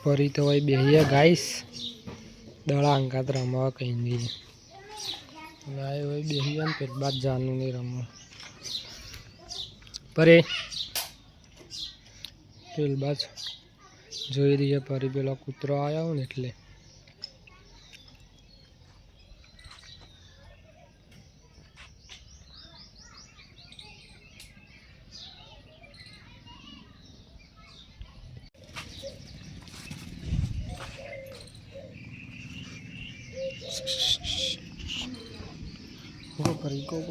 परी तो वही बेहिए गाइस दड़ा अंकात रमवा कहीं लाए वही बेहिए फिर बात जानू नहीं रमवा परे पेल बात જોઈ રહીએ પરી પેલો કૂતરો આવ્યો ને એટલે પરી કો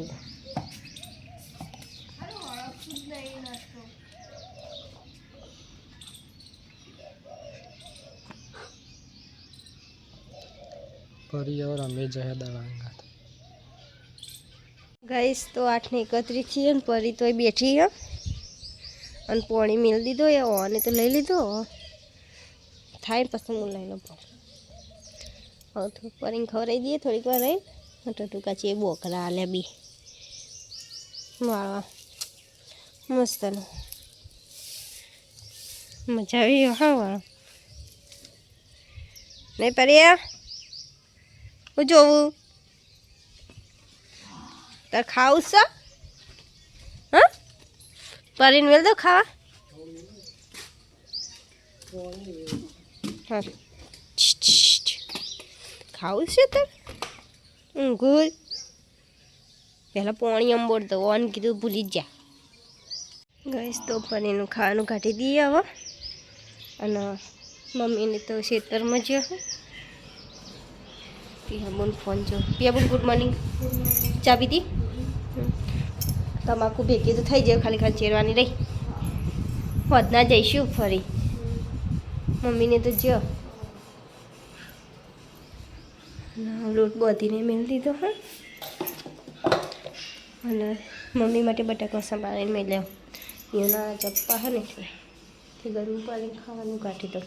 परी और हमें जहे दड़ांगा गाइस तो 8:31 थी और परी तो बैठी है और पानी मिल दीदो या ओने तो ले लीधो थाय पसंद लई लो और तो परी खवराई दिए थोड़ी વાર રહી ટટુકા છે બોકરા આલે બી વાહ મસ્ત મજા આવી હા વાહ નહીં પરી હું જોવું તાર ખાવું છે હા પરીને મેલ દો ખાવા હા ખાવું છે તાર ઊંઘું પહેલાં પાણી અંબોડ દો ઓન કીધું ભૂલી જ જા ગઈશ તો પરીનું ખાવાનું કાઢી દઈએ હવે અને મમ્મીને તો ખેતરમાં જ પિયાબુન ફોન જો પિયાબુન ગુડ મોર્નિંગ ચા પીધી તમાકુ ભેગી તો થઈ જાય ખાલી ખાલી ચેરવાની રહી વધના જઈશું ફરી મમ્મીને તો જો લોટ બધીને મેળ દીધો હા અને મમ્મી માટે બટાકા સંભાળીને મેં લ્યો એના ચપ્પા હે ને એટલે ગરમ પાણી ખાવાનું કાઢી દો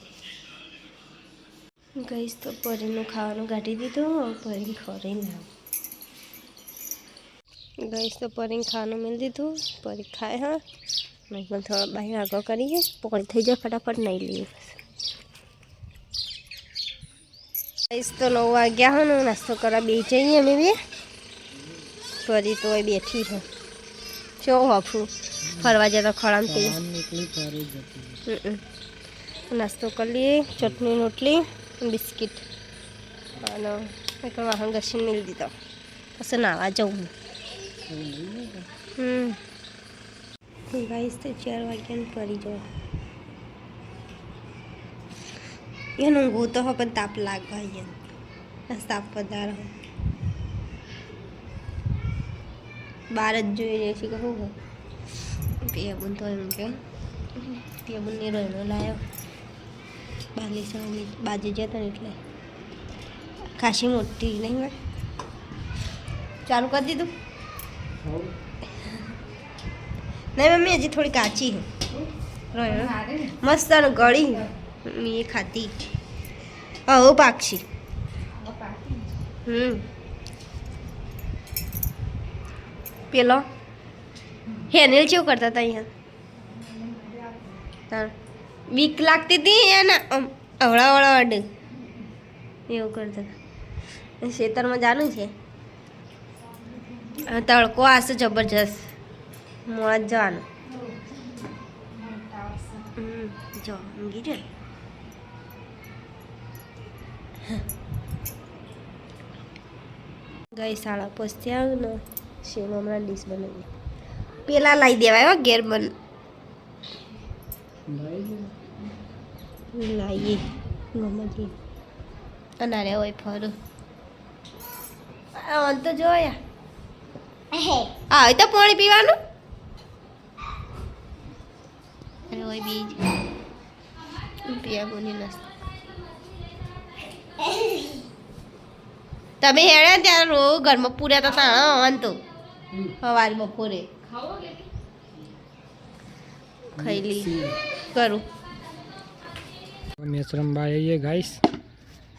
ગઈશ તો પરીનું ખાવાનું કાઢી દીધું પરીને ખવડાવી લાવ ગઈશ તો પરીને ખાવાનું મેળ દીધું પરી ખાય હા મેં પણ થોડા બહાર આગળ કરીએ પોણી થઈ જાય ફટાફટ નહીં લઈએ ગઈશ તો 9 વાગ્યા હો ને નાસ્તો કરવા બે જઈએ અમે બે પરી તો બેઠી છે ચો હાફું ફરવા જતા ખળામ તે નાસ્તો કરી લઈએ ચટણી રોટલી બિસ્કિટ અને એક વાહન ઘસીને મેળ દીધો પછી નાવા જવું ગાઈસ તો 4 વાગ્યાને પરી જાવ એનું ઊંઘું તો હો પણ તાપ લાગવા અહીંયા તાપ વધારે બાર જ જોઈ રહી છે કે શું હોય પિયાબુન તો એમ કે પિયાબુનને રહીનો લાવ્યો બાલી સાવની બાજુ જતા ને એટલે ખાસી મોટી નહીં હોય ચાલુ કરી દીધું નહીં મમ્મી હજી થોડી કાચી છે મસ્ત ગળી મેં એ ખાતી હો પાક્ષી પેલો હેનેલ કેવું કરતા હતા અહીંયા બીક લાગતી હતી એના અવળા અડ એવું કરતા હતા ખેતરમાં જાનું છે તડકો આવશે જબરજસ્ત મોડા જ જવાનું જો ઊંઘી જાય ગઈ શાળા પહોંચતી આવ્યું ને શેમ હમણાં ડીશ બનાવી પેલા લાવી દેવાય હો ઘેર બન લાવીએ ગમે અનારે હોય ફરું તો જોયા હા તો પાણી પીવાનું અરે હોય બીજ પિયાબુની નાસ્તો તમે હેડ્યા ત્યાં રો ઘરમાં પૂર્યા હતા તાણ તો સવારે બપોરે ખાઈ લી કરું મેસરમબા આવીએ ગાઈસ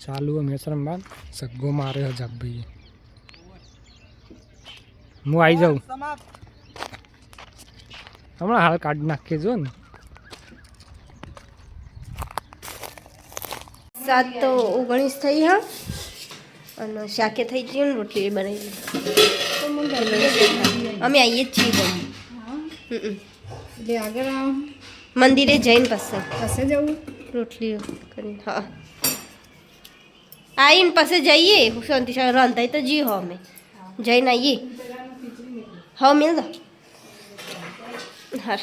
ચાલુ મેસરમબા સગ્ગો મારે જગ ભાઈ હું આવી જાઉં હમણાં હાલ કાઢી નાખીએ જો ને 7:19 થઈ હા અને શાકે થઈ ગયું ને રોટલી બનાવી અમે આવીએ જ છીએ એટલે આગળ મંદિરે જઈને પછી પાસે જવું રોટલી કરીને હા આવીને પછી જઈએ શાંતિ રંધાઈ તો જી હો અમે જઈને આવીએ હા મિલ દો હા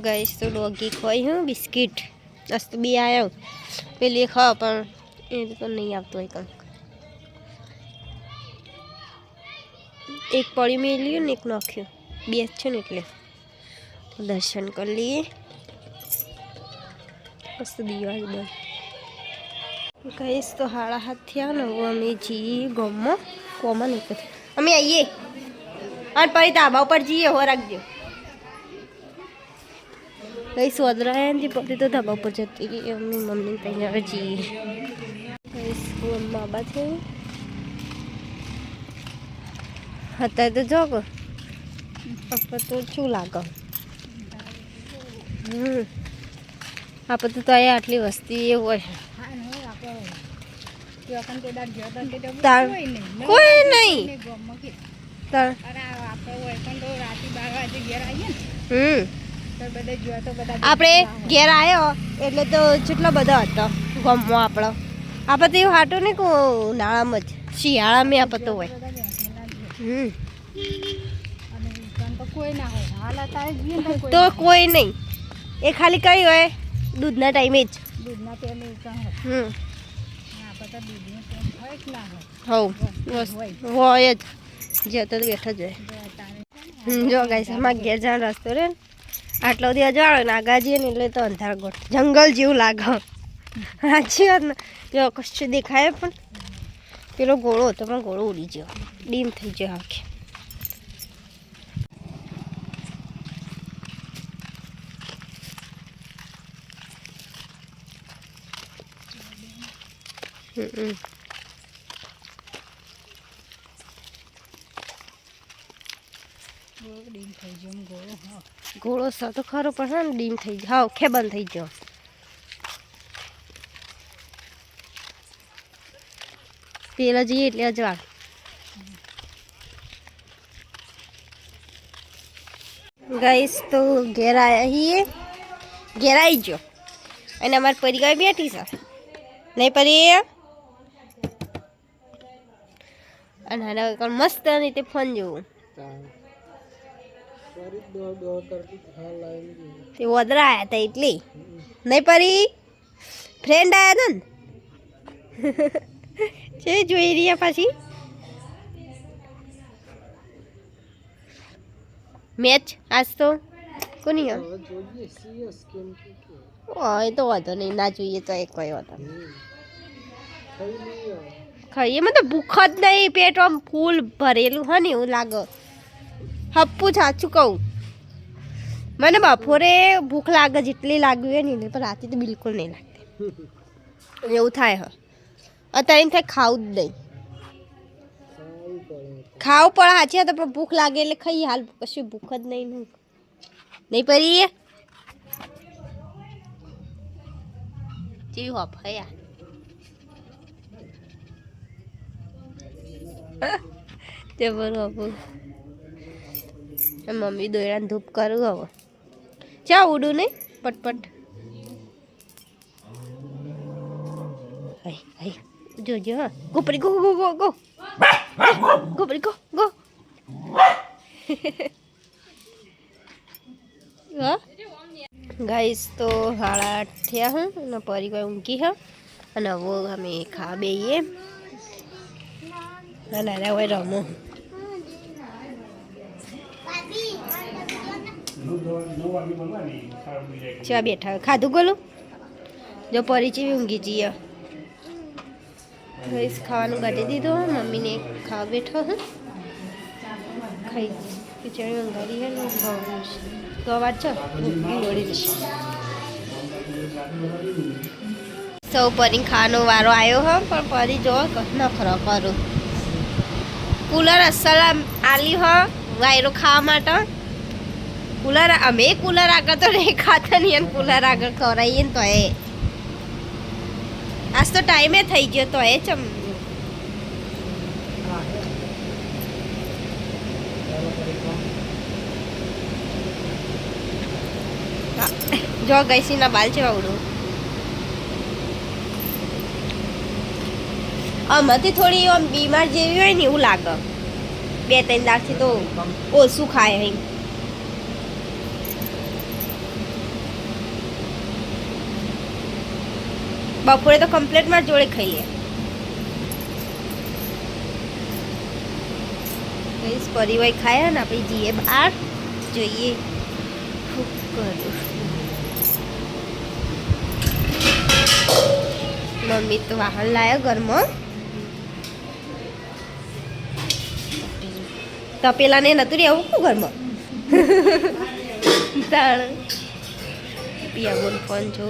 ગઈશ તો ડોગી ખોઈ હું બિસ્કિટ મસ્ત બી આવ્યો પેલી ખા પણ એ તો નહીં આવતો હોય કંઈક એક પડી મેલ્યું ને એક નાખ્યું બે જ છે ને એટલે દર્શન કરી લઈએ મસ્ત દિવાળી બંધ ગઈશ તો 7:30 થયા ને હવે અમે જઈએ ગામમાં કોમન એક અમે આવીએ અને પછી ધાબા ઉપર જઈએ હો રાખજો કઈ સોદરા ને પતિ તો ધાબા ઉપર જતી રહી એમની મમ્મી ત્યાં હવે જઈએ કઈ સ્કૂલ બાબા થયું અત્યારે તો જો આપણે તો શું લાગે આપણે તો અહીંયા આટલી વસ્તી એ હોય કોઈ નહીં આપણે ઘેર આવ્યો એટલે તો કેટલો બધો હતો ગામમાં આપણો આપણે તો એવું હાટું નહીં કહું ઉનાળામાં જ શિયાળામાં આપણે તો હોય તો કોઈ નહીં એ ખાલી કઈ હોય દૂધના ટાઈમે જ હોય જ જે તો બેઠો જ હોય જો ગાઈસ અમારા ઘેર જવાનો રસ્તો રે આટલો દિવસ જાળો ને આગા જઈએ ને એટલે તો અંધાર ગોળ જંગલ જેવું લાગે સાચી વાત ને જો કશું દેખાય પણ પેલો ગોળો હતો પણ ગોળો ઉડી ગયો ડીમ થઈ ગયો આખી ગોળો સા તો ખરો પણ હા ડીમ થઈ ગયો હા ખે બંધ થઈ ગયો પેલા જઈએ એટલે અજવાળ ગાઈસ તો ઘેર આવ્યા છીએ ઘેર આવી ગયો અને અમારી પરિવાર બેઠી છે નહીં પરી અને હવે મસ્ત રીતે ફોન જોવું તે વદરા આવ્યા હતા એટલે નહીં પરી ફ્રેન્ડ આવ્યા હતા ને છે જોઈ રહ્યા પાછી મેચ આજ તો કોની એ તો વાંધો નહીં ના જોઈએ તો એક કઈ વાંધો ખાઈએ એમાં તો ભૂખ જ નહીં પેટ આમ ફૂલ ભરેલું હોય ને એવું લાગે હપ્પું સાચું કહું મને બપોરે ભૂખ લાગે જેટલી લાગ્યું હોય ને પણ રાતે તો બિલકુલ નહીં લાગતી એવું થાય હ અત્યારે એમ થાય ખાવું જ નહીં ખાવું પડે સાચી તો પણ ભૂખ લાગે એટલે ખાઈએ હાલ કશું ભૂખ જ નહીં નહીં પરી જેવી હોપ હયા તે બરોબર મમ્મી દોયરાને ધૂપ કરું હવે ચા ઉડું નહીં પટપટ જોજો હા ગોપરી ગો ગો ગો ગો ગોપરી ગો ગો ગાઈસ તો 8:30 થયા હું અને પરી કોઈ ઊંઘી હા અને હવે અમે ખા બેઈએ અને હવે રમો ચા બેઠા ખાધું ગોલું જો પરી ચેવી ઊંઘી જઈએ રઈસ ખાવાનું કાઢી દીધું મમ્મીને ખાવા બેઠો હું ખાઈ ખીચડી ઊંઘાડી હે ને ગવાર છો દોડી જશે સૌ પરી ખાવાનો વારો આવ્યો હો પણ પરી જો નખરો કરું કુલર અસલ આલી હો વાયરો ખાવા માટે કુલર અમે કુલર આગળ તો નહીં ખાતા નહીં અને કુલર આગળ ખવડાવીએ ને તો એ આજ તો ટાઈમે થઈ ગયો તો એ ચમ જો ગઈસીના બાલ છે આવડું આમાંથી થોડી આમ બીમાર જેવી હોય ને એવું લાગે 2-3 દાખથી તો ઓછું ખાય અહીં બપોરે તો કમ્પ્લીટ માં જોડે ખાઈ લે કઈ પરિવાર ખાય ને આપણે જઈએ બહાર જોઈએ શું કરું મમ્મી તો વાહન લાયા ઘરમાં તપેલા ને નતું રહેવું શું ઘરમાં તાણ પિયા બોલ ફોન છો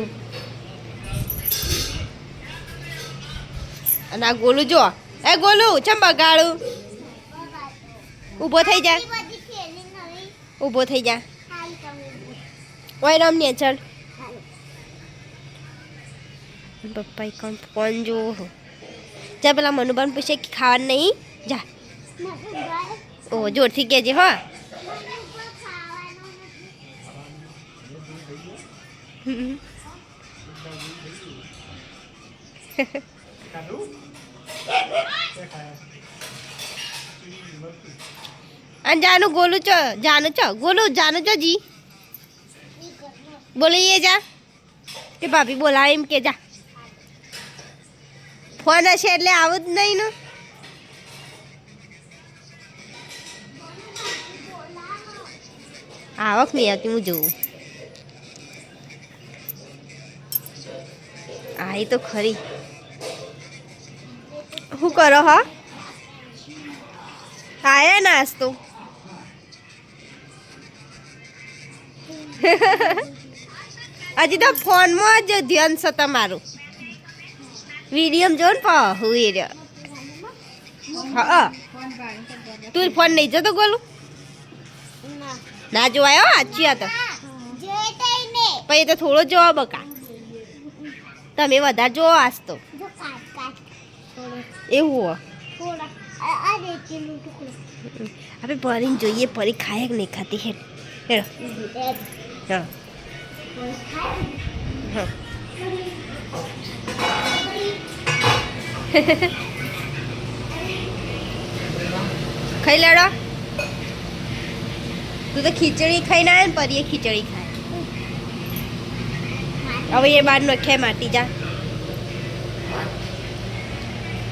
અને આ ગોલું જો એ ગોલું ચમ બગાડું ઊભો થઈ જા ઊભો થઈ જા ઓય રમ ને ચલ પપ્પા કોણ ફોન જો જા પેલા મનુબાન પૂછે કે ખાવાનું નહીં જા ઓ જોરથી કહેજે હો અને જાનું ગોલું ચો ગોલું જાનું ચો જી બોલીએ જા કે ભાભી બોલા એમ કે જા ફોન હશે એટલે આવું જ નહીં ને આવક નહીં આવતી હું જોઉં આ તો ખરી શું કરો હો આયા નાસ્તો હજી તો ફોનમાં જ ધ્યાન છે તમારું વિડીયો જો ને હું એ રહ્યો હા તું ફોન નહીં જતો ગોલું ના જોવાયો સાચી આ તો પછી તો થોડો જોવા બકા તમે વધારે જોવો આજ તો એવું આપણે પરીને જોઈએ પરી ખાય કે નહીં ખાતી હેડ હા ખાઈ લેડો તું તો ખીચડી ખાઈને આવે ને પરીએ ખીચડી ખાય હવે એ બાર નખે માટી જા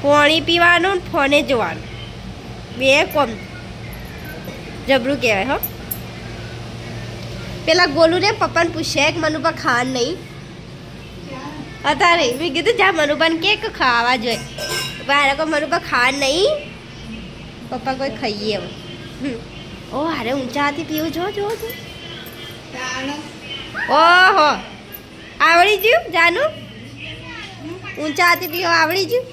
પાણી પીવાનું ફોને જોવાનું બે કોમ જબરું કહેવાય હો પેલા ગોલું ને પપ્પાને પૂછે કે મનુપા ખાવાનું નહીં અત્યારે મેં કીધું જા મનુપાને કે ખાવા જોઈએ બાર કોઈ મનુપા ખાવાનું નહીં પપ્પા કોઈ ખાઈએ એમ ઓ અરે ઊંચા હાથી પીવું જો જો જો ઓહો આવડી ગયું જાનું ઊંચા હાથી પીવો આવડી ગયું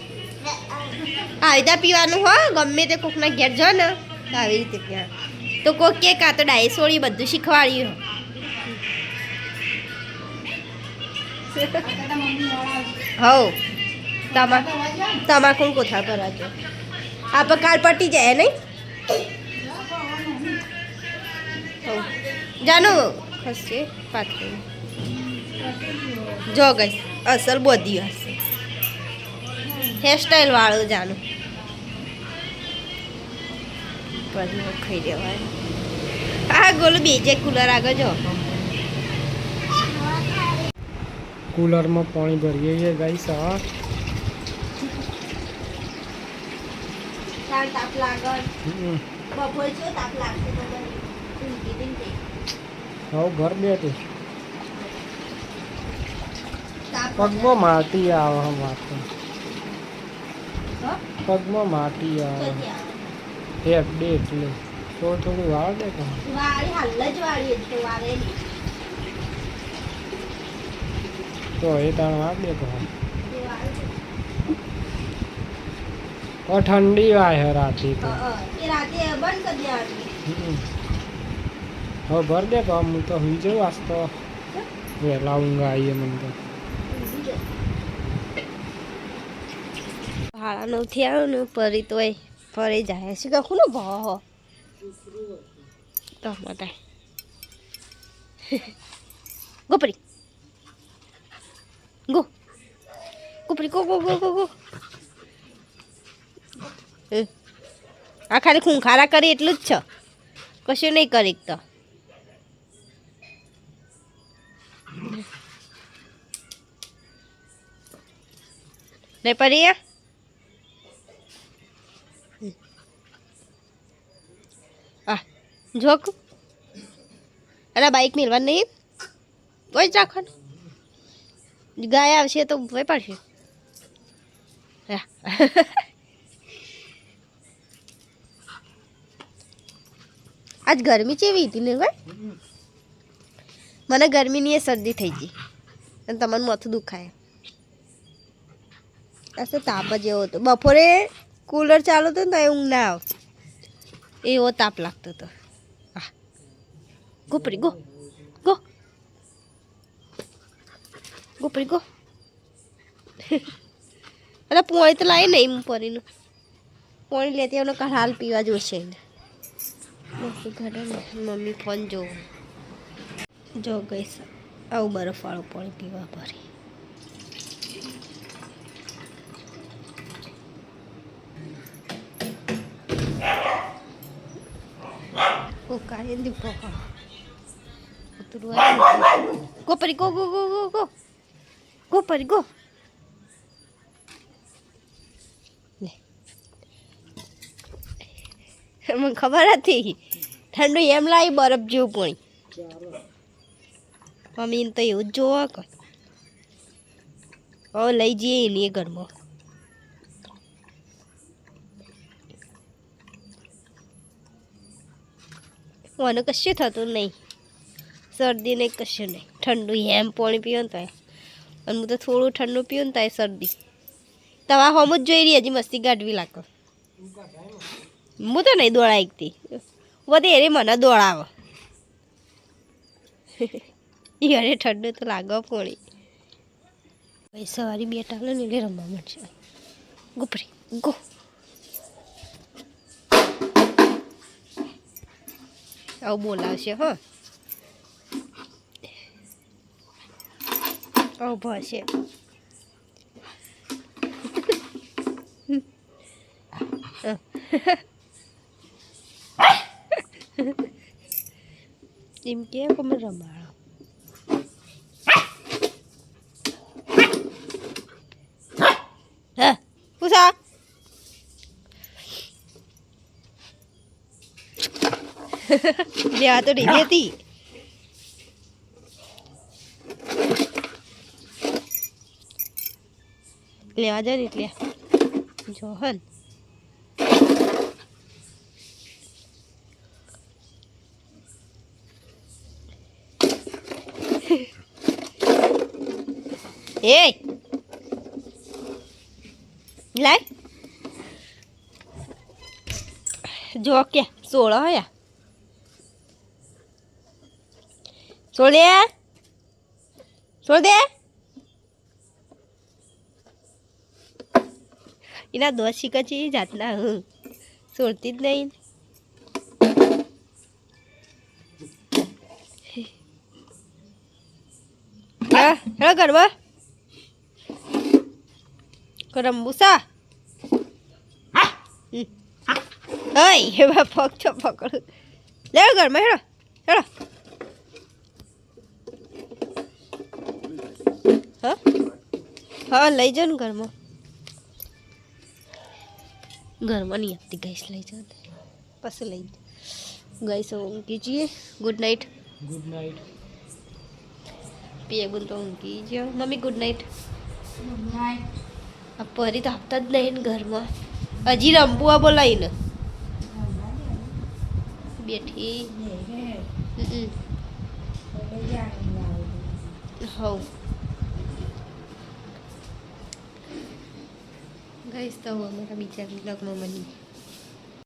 આવી રીતે પીવાનું હો ગમે તે કોકના ઘેર જો ને તો આવી રીતે પીવા તો કોક કે કાં તો ડાયસોળી બધું શીખવાડ્યું હો તમાકુ કોથા ભરાજો આપણે કાલ પટી જાય નહીં જાનો ખસશે પાછું જો ગઈ અસલ બોધી હશે હેરસ્ટાઈલ વાળું જાનું પછી ખાઈ દેવાય આ ગોલું બીજે કુલર આગળ જો કુલરમાં પાણી ભરીએ છીએ ગાઈસ હા તાપ લાગર બપોર જો તાપ લાગશે હવે ઘર બેઠું પગમાં માટી આવે માથે પગમાં માટી આવે હેપ ડે એટલે થોડું વાળ દે કે વાળી હાલ જ વાળી એટલે વાળે તો એ તાણ વાળ દે તો ઠંડી વાય હે રાતે તો એ રાતે બંધ કરી દેવાની હવે ભર દે તો હું તો હુઈ જાઉં આજ તો વહેલા ઊંઘ આવીએ મને તો 9:30 આવ્યો ને પરી તોય ફરી જાય છે કખું ને ભાવ તો માટે ગોપરી ગોપરી ગો આ ખાલી ખૂંખારા કરી એટલું જ છે કશું નહીં કરી તો નહીં પરી જોક અરે બાઈક મેળવાનું નહીં તોય જ રાખવાનું ગાય આવશે તો ભય પડશે આજ ગરમી કેવી હતી ને ભાઈ મને ગરમીની એ શરદી થઈ ગઈ અને તમારું માથું દુખાય આ તો તાપ જ એવો હતો બપોરે કુલર ચાલુ હતું ને તો ઊંઘ ના આવે એવો તાપ લાગતો હતો ગોપરી ગો ગોપરી ગો અરે પોણી તો લાવી નહીં પરીનું પોણી લેતી એનો હાલ પીવા જોશે ઘરે મમ્મી ફોન જો ગઈ આવું બરફવાળું પાણી પીવા ભરી કાઢી દીપો ગોપરી ગો ગોપરી ગો મને ખબર હતી ઠંડુ એમ લાવી બરફ જેવું પાણી મમ્મી તો એવું જ જોવા કર હવે લઈ જઈએ એની ઘરમાં મને કશું થતું નહીં શરદી નહીં કશું નહીં ઠંડુ એમ પાણી પીવું ને તો અને હું તો થોડું ઠંડુ પીવું ને તો શરદી તમારે હમ જ જોઈ રહી હજી મસ્તી કાઢવી લાગો હું તો નહીં દોડાવતી બધી એરી મને દોડાવે યારે ઠંડુ તો લાગે પાણી ભાઈ સવારે બેઠા ને એટલે રમવા મળશે ગોપરી ગો આવું બોલાવશે હા આવું ભરશે એમ કે તમે રમાડો હા પૂછા બે તો ઢીલી હતી લેવા જાય ને એટલે જોહન એ લાય જો કે 16 હયા છોડ દે એના દોષ શીખી જાતના હું છોડતી જ નહીં હેલો ગરબા રંબુસા હઈ એવા પગ છો પકડ લે ઘરમાં હેડો હેડો હા હા લઈ જાઓ ને ઘરમાં નહીં આપતી ગઈશ લઈ જાઓ પછી લઈ ગઈશ ઊંઘી જઈએ ગુડ નાઇટ પીએ બોલ તો ઊંઘી જાઓ મમ્મી ગુડ નાઇટ આ પરી તો આપતા જ નહીં ને ઘરમાં હજી રંબુઆ બોલાવીને બેઠી હવ ગઈશ તો અમારા બીજા બ્લોગમાં બની